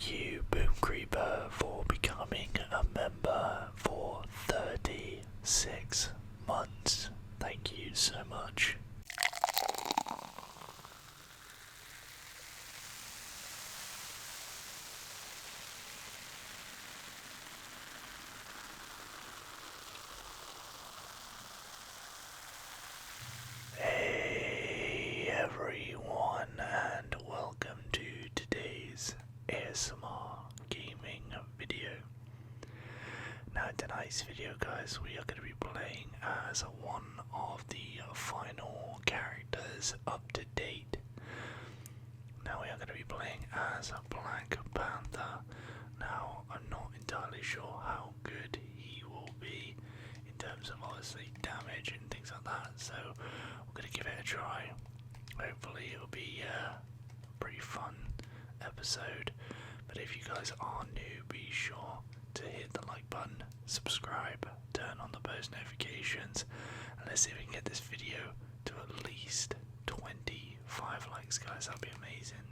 Thank you, Boom Creeper, for becoming a member for 36 months. Thank you so much. Hey everyone, and welcome to today's ASMR gaming video. Now in tonight's video, guys, we are going to be playing as one of the final characters up to date. Now we are going to be playing as Black Panther. Now I'm not entirely sure how good he will be in terms of obviously damage and things like that, so we're going to give it a try. Hopefully it'll be a pretty fun episode, but if you guys are new, be sure to hit the like button, subscribe, turn on the post notifications, and let's see if we can get this video to at least 25 likes, guys. That'd be amazing.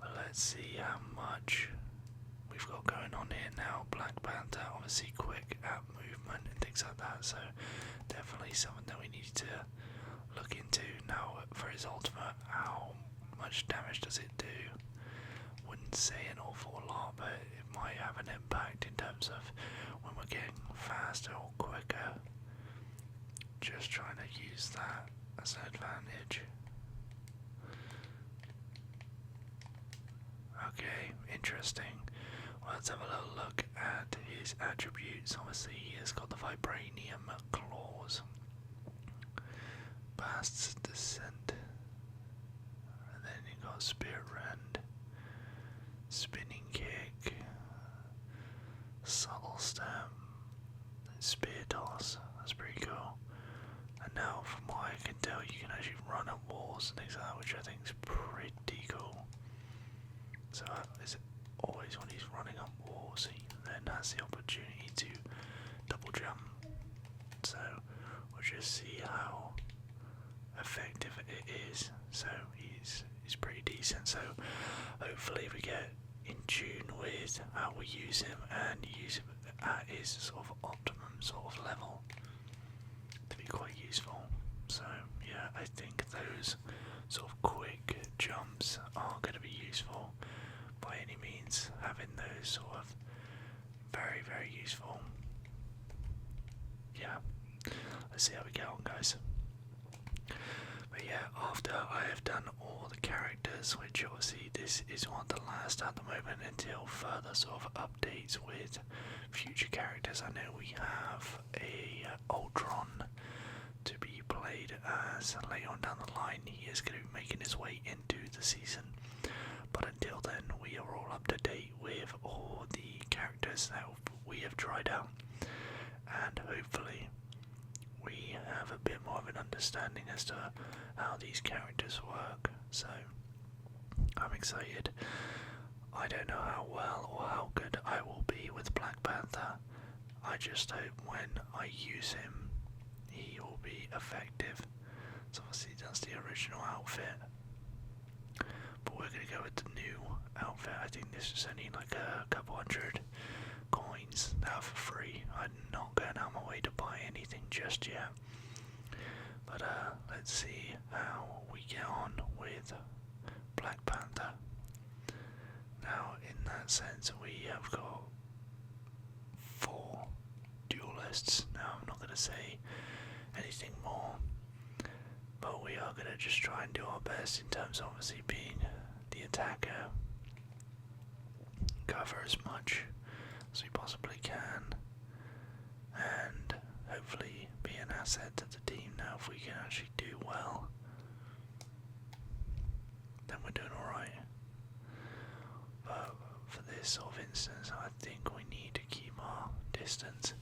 Well, let's see how much we've got going on here now. Black Panther, obviously quick at movement and things like that, so definitely something that we need to look into. Now for his ultimate, how much damage does it do? Wouldn't say an awful lot, but it might have an impact in terms of when we're getting faster or quicker. Just trying to use that as an advantage. Okay, interesting. Well, let's have a little look at his attributes. Obviously, he has got the vibranium claws, Bast's Descent, and then he got Spirit Rend, Spinning Kick, Subtle Stem, Spear Toss. That's pretty cool. And now, from what I can tell, you can actually run up walls and things like that, which I think is pretty cool. So is it always when he's running up walls, he then has the opportunity to double jump. So we'll just see how effective it is. So he's pretty decent. So hopefully we get in tune with how we use him and use him at his sort of optimum sort of level to be quite useful. So yeah, I think those sort of quick jumps are going to be useful by any means. Having those sort of very useful. Yeah, let's see how we get on, guys. But yeah, after I have done all the characters, which obviously this is one of the last at the moment until further sort of updates with future characters. I know we have a Ultron to be played as later on down the line. He is going to be making his way into the season, but until then we are all up to date with all the characters that we have tried out, and hopefully we have a bit more of an understanding as to how these characters work. So I'm excited. I don't know how well or how good I will be with Black Panther. I just hope when I use him he will be effective. So obviously that's the original outfit, but we're going to go with the new outfit. I think this is only like a couple hundred coins now for free. I'm not going out my way to buy anything just yet, but let's see how we get on with Black Panther. Now in that sense we have got 4 duelists. Now I'm not going to say anything more, but we are going to just try and do our best in terms of obviously being the attacker, cover as much as we possibly can, and hopefully be an asset to the team. Now if we can actually do well, then we're doing alright. But for this sort of instance, I think we need to keep our distance.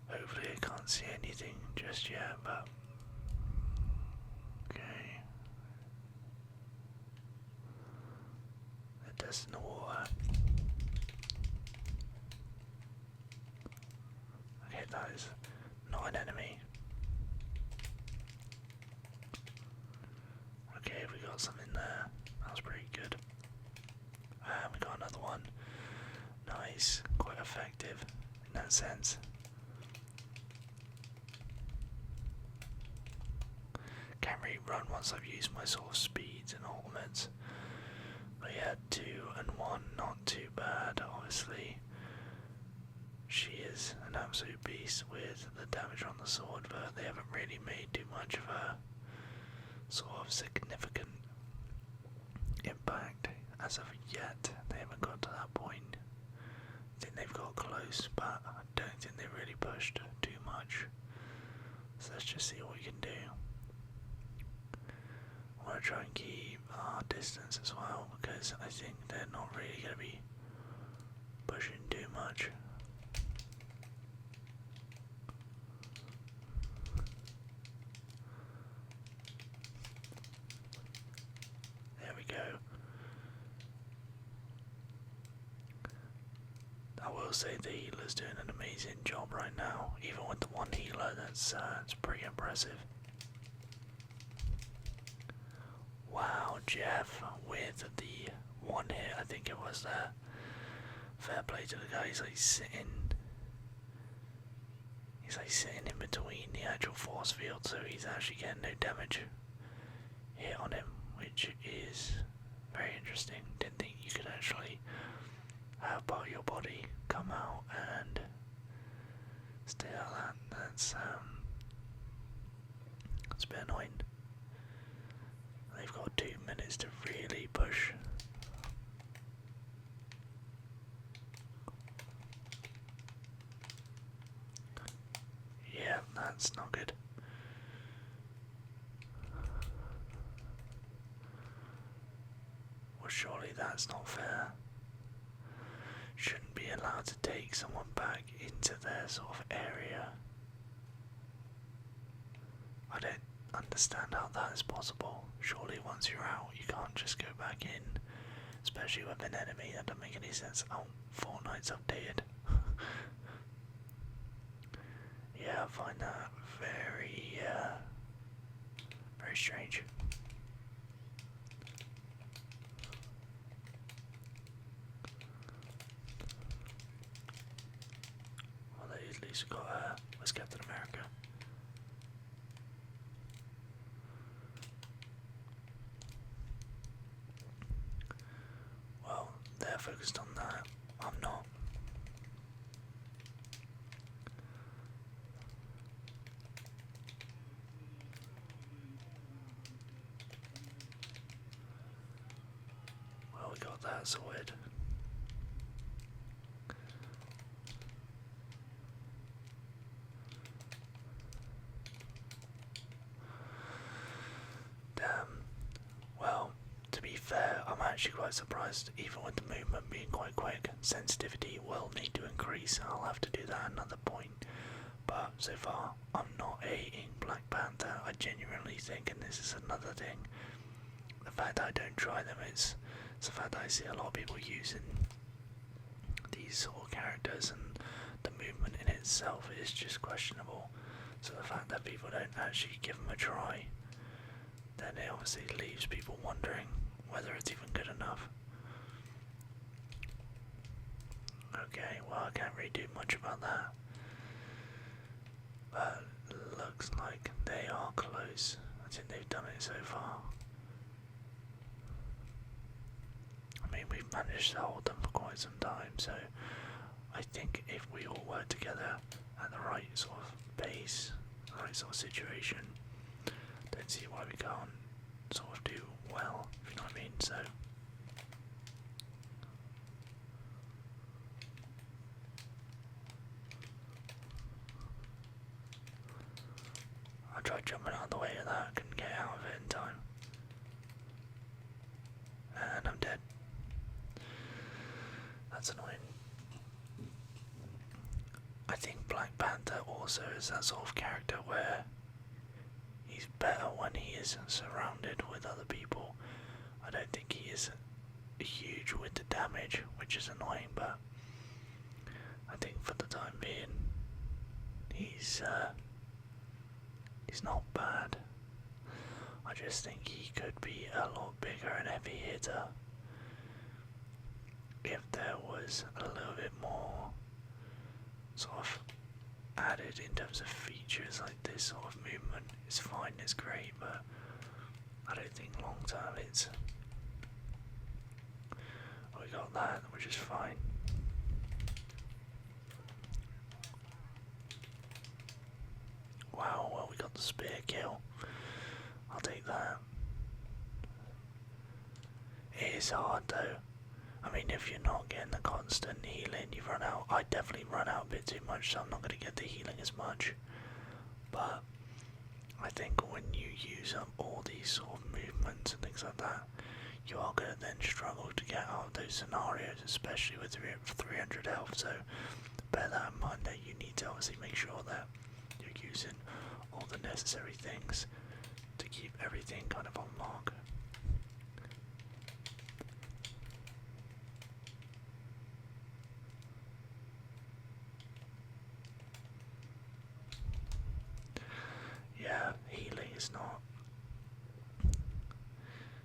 Hopefully I can't see anything just yet, but okay. It does in the water. Okay, that is not an enemy. Okay, we got something there. That was pretty good. nice, quite effective in that sense. Can't really run once I've used my sort of speeds and ultimates. But yeah, 2 and 1, not too bad, obviously. She is an absolute beast with the damage on the sword, but they haven't really made too much of a sort of significant impact as of yet. They haven't got to that point. I think they've got close, but I don't think they really pushed too much. So let's just see what we can do. I want to try and keep our distance as well, because I think they're not really going to be pushing too much. There we go. I will say the healer's doing an amazing job right now. Even with the one healer, that's it's pretty impressive. Wow, Jeff with the one hit, I think it was there. Fair play to the guy. He's like sitting in between the actual force field, so he's actually getting no damage hit on him, which is very interesting. Didn't think you could actually have part of your body come out and stay like that. That's a bit annoying. They've got 2 minutes to really push. Yeah, that's not good. Well, surely that's not fair. Shouldn't be allowed to take someone back into their sort of area. I don't understand how that is possible. Surely once you're out, you can't just go back in, especially with an enemy. That doesn't make any sense. Oh, Fortnite's updated. Yeah, I find that very, very strange. Well, they at least got, where's Captain America? Well, they're focused on that. I'm not. Well, we got that sorted. Damn. Well, to be fair, I'm actually quite surprised, even with the movement being quite quick. Sensitivity will need to increase, and I'll have to do that at another point. But so far, I'm not hating Black Panther. I genuinely think, and this is another thing, the fact that I don't try them, it's the fact that I see a lot of people using these sort of characters, and the movement in itself is just questionable. So the fact that people don't actually give them a try, then it obviously leaves people wondering whether it's even good enough. Okay, well, I can't really do much about that. But looks like they are close. I think they've done it so far. I mean, we've managed to hold them for quite some time, so I think if we all work together at the right sort of pace, the right sort of situation, don't see why we can't sort of do well, if you know what I mean. So I tried jumping out of the way of that, couldn't get out of it in time. And I'm dead. That's annoying. I think Black Panther also is that sort of character where he's better when he is surrounded with other people. I don't think he is huge with the damage, which is annoying, but I think for the time being, he's not bad. I just think he could be a lot bigger and heavy hitter if there was a little bit more sort of added in terms of features. Like this sort of movement is fine, it's great, but I don't think long term it's. We got that, which is fine. Wow, well, we got the spear kill. I'll take that. It is hard though. I mean, if you're not getting the constant healing, you run out. I definitely run out a bit too much, so I'm not going to get the healing as much. But I think when you use up all these sort of movements and things like that, you are going to then struggle to get out of those scenarios, especially with 300 health. So bear that in mind, that you need to obviously make sure that you're using all the necessary things to keep everything kind of on mark. Yeah, healing is not.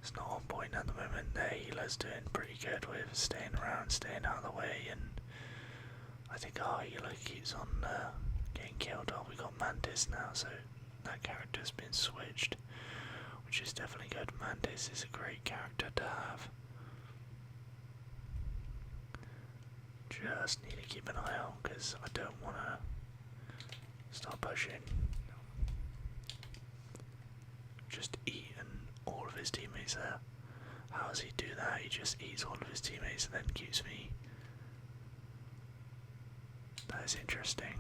It's not on point at the moment. The healer's doing pretty good with staying around, staying out of the way, and I think our healer keeps on getting killed off. We got Mantis now, so that character's been switched, which is definitely good. Mantis is a great character to have. Just need to keep an eye out because I don't want to start pushing. Just eating all of his teammates there. How does he do that? He just eats all of his teammates and then keeps me. That is interesting.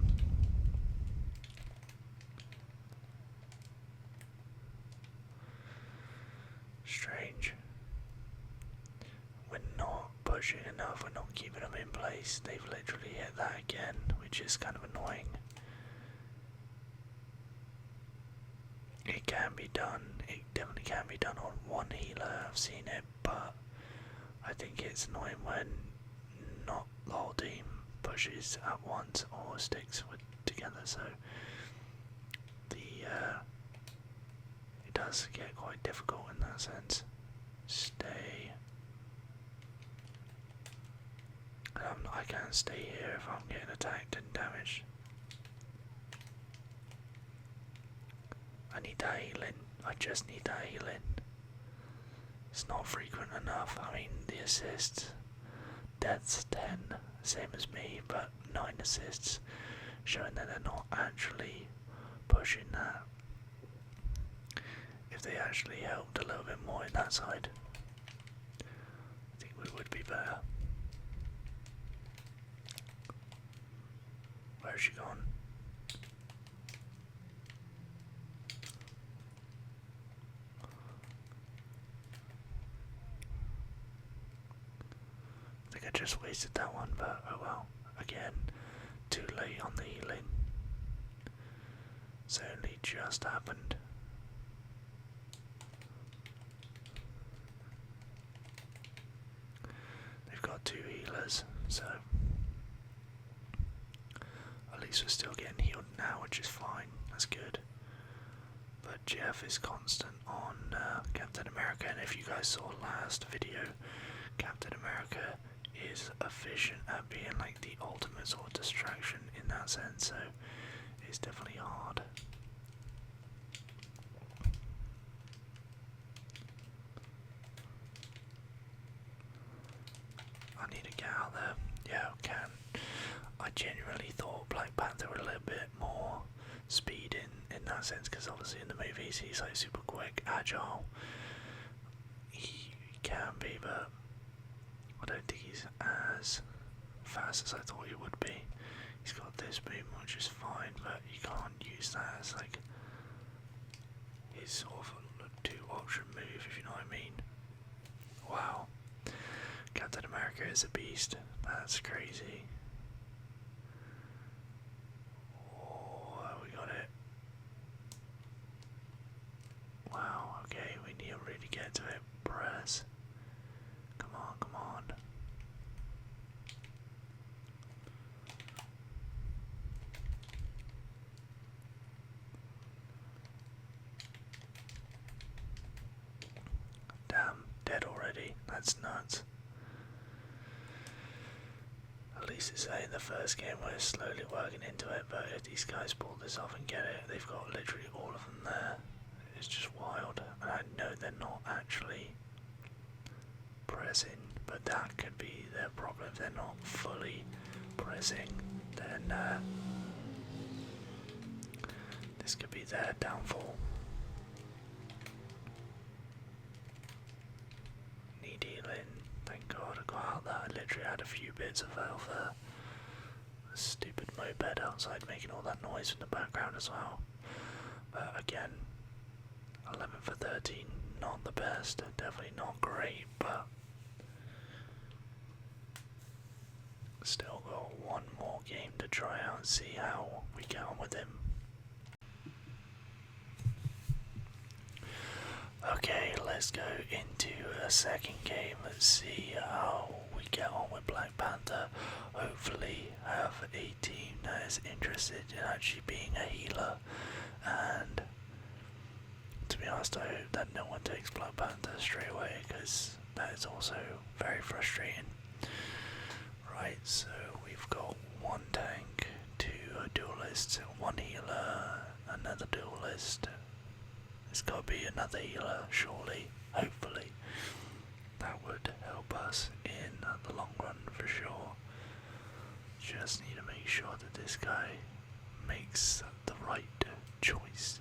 Strange. We're not pushing enough, we're not keeping them in place. They've literally hit that again, which is kind of annoying. It can be done, it definitely can be done on one healer, I've seen it, but I think it's annoying when not the whole team pushes at once or sticks together, so it does get quite difficult in that sense. Stay. I can't stay here if I'm getting attacked and damaged. I need that healing. I just need that healing. It's not frequent enough. I mean, the assists, deaths 10, same as me, but 9 assists, showing that they're not actually pushing that. If they actually helped a little bit more in that side, I think we would be better. Where's she gone? I think I just wasted that one, but oh well. Again, too late on the healing. It's only just happened. They've got 2 healers, so at least we're still getting healed now, which is fine. That's good. But Jeff is constant on Captain America, and if you guys saw last video, Captain America is efficient at being like the ultimate sort of distraction in that sense, so it's definitely hard. I need to get out there. Yeah, I can. I genuinely thought Black Panther were a little bit more speed in that sense, because obviously in the movies he's like super quick, agile. He can be, but I don't think he's as fast as I thought he would be. He's got this movement, which is fine, but you can't use that as like his sort of 2-option move, if you know what I mean. Wow. Captain America is a beast. That's crazy. Oh, we got it. Wow, okay, we need to really get to it. Press. Come on, come on. Damn, dead already. That's nuts. At least it's in the first game we're slowly working into it, but if these guys pull this off and get it, they've got literally all of them there. It's just wild, and I know they're not actually pressing, but that could be their problem. If they're not fully pressing, then this could be their downfall. Need healing. Thank God I got out there. I literally had a few bits of health there. A stupid moped outside making all that noise in the background as well. But again, 11 for 13, not the best. Definitely not great, but still got one more game to try out and see how we get on with him. Okay, let's go into a second game. Let's see how we get on with Black Panther. Hopefully have a team that is interested in actually being a healer, and to be honest, I hope that no one takes Black Panther straight away, because that is also very frustrating. Right, so we've got one tank, two duelists, one healer, another duelist. There's got to be another healer, surely, hopefully. That would help us in the long run for sure. Just need to make sure that this guy makes the right choice.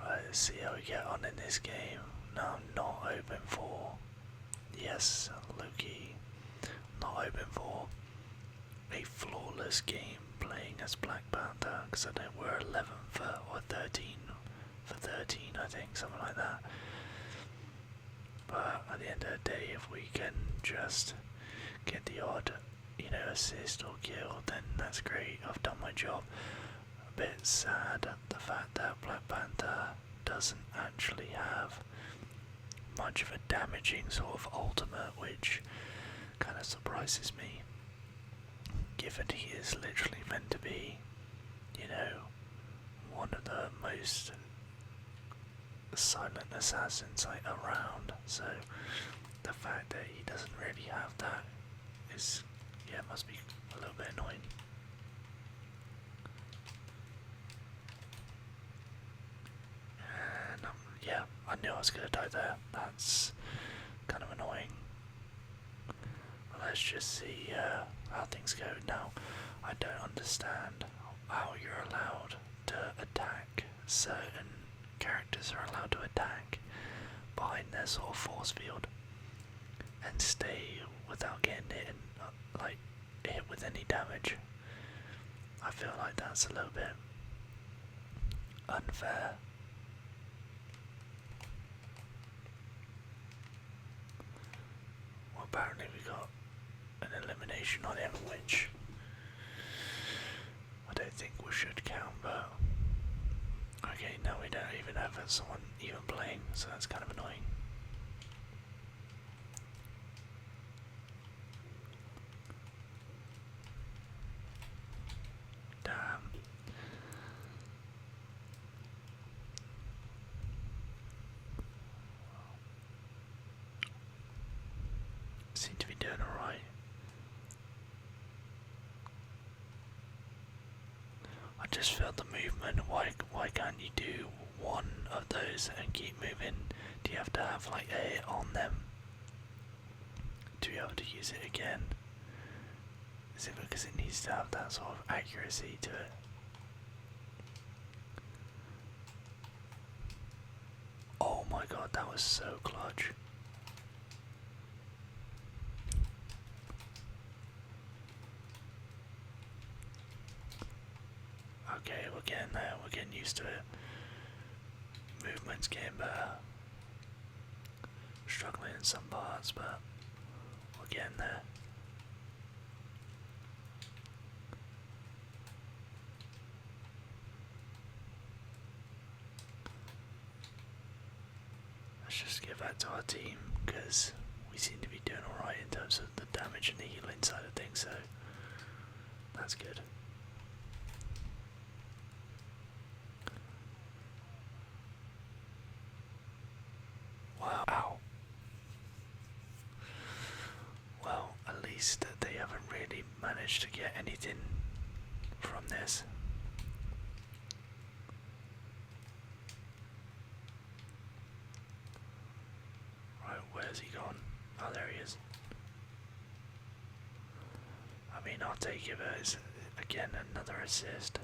Right, let's see how we get on in this game. No, I'm not hoping for, yes, Loki, not hoping for a flawless game playing as Black Panther, because I know we're 11 for, or 13 for 13, I think, something like that. But at the end of the day, if we can just get the odd, assist or kill, then that's great. I've done my job. A bit sad at the fact that Black Panther doesn't actually have much of a damaging sort of ultimate, which kind of surprises me, given he is literally meant to be, one of the most silent assassins around. So the fact that he doesn't really have that is, must be a little bit annoying. And I knew I was going to die there. That's kind of annoying. Let's just see how things go. Now, I don't understand how you're allowed to attack. Certain characters are allowed to attack behind their sort of force field and stay without getting hit with any damage. I feel like that's a little bit unfair. Well, apparently we got an elimination on him, which I don't think we should count, but okay, now we don't even have someone even playing, so that's kind of annoying. Damn. Seem to be doing alright. I just felt the movement. Why can't you do one of those and keep moving? Do you have to have a hit on them to be able to use it again? Is it because it needs to have that sort of accuracy to it? Oh my god, that was so clutch. Okay, we're getting there, we're getting used to it. Movement's getting better. Struggling in some parts, but we're getting there. Let's just give that to our team, because we seem to be doing alright in terms of the damage and the healing side of things, so that's good. Wow. Ow. least they haven't really managed to get anything from this. Right, where's he gone? Oh, there he is. I mean, I'll take it as, again, another assist.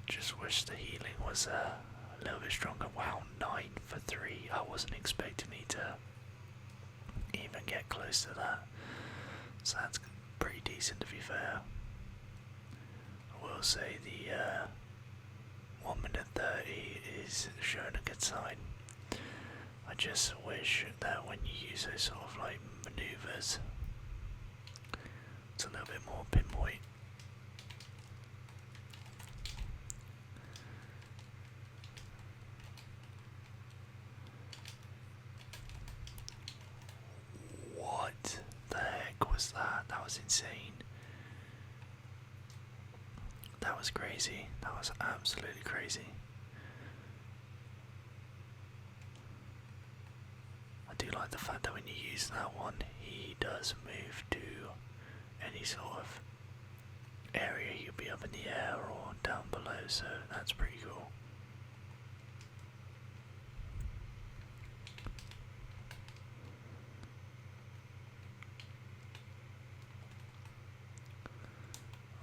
Just wish the healing was a little bit stronger. Wow, 9 for 3. I wasn't expecting me to even get close to that. So that's pretty decent, to be fair. I will say the 1 minute 30 is showing a good sign. I just wish that when you use those sort of like maneuvers, it's a little bit more pinpoint. What the heck was that? That was insane. That was crazy. That was absolutely crazy. I do like the fact that when you use that one, he does move to any sort of area. You'll be up in the air or down below, so that's pretty cool.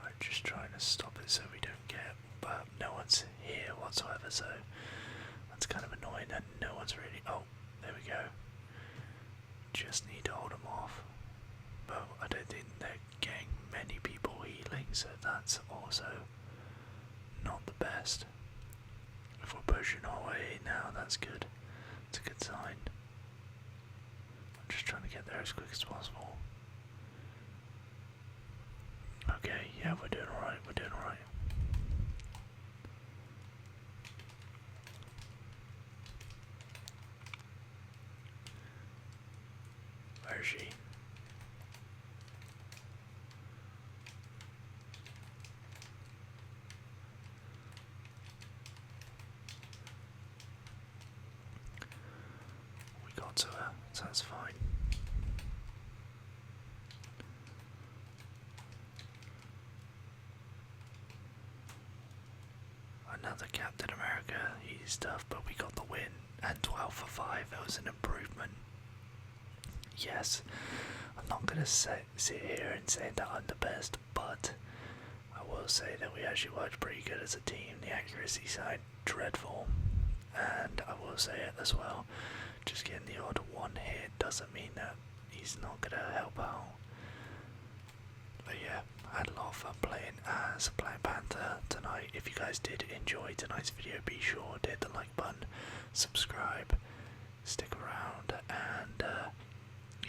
I'm just trying to stop it so we don't get, but no one's here whatsoever, so that's kind of annoying and no one's really, oh, there we go. Just need to hold them off, but I don't think they're getting many people healing, so that's also not the best. If we're pushing our way now, that's good. It's a good sign. I'm just trying to get there as quick as possible. Okay, yeah, we're doing alright, we're doing alright. Where is she? We got to her, so that's fine. Another Captain America, he's tough, but we got the win. And 12 for 5, that was an improvement. Yes, I'm not going to sit here and say that I'm the best, but I will say that we actually worked pretty good as a team. The accuracy side, dreadful. And I will say it as well, just getting the odd one hit doesn't mean that he's not going to help out. But yeah, I had a lot of fun playing as Black Panther tonight. If you guys did enjoy tonight's video, be sure to hit the like button, subscribe, stick around, and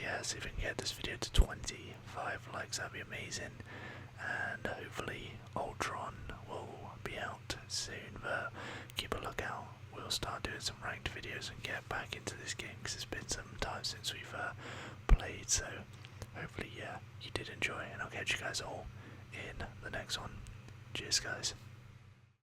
yeah, see if we can get this video to 25 likes, that'd be amazing. And hopefully Ultron will be out soon, but keep a lookout. We'll start doing some ranked videos and get back into this game because it's been some time since we've played, so hopefully, yeah, you did enjoy, and I'll catch you guys all in the next one. Cheers, guys.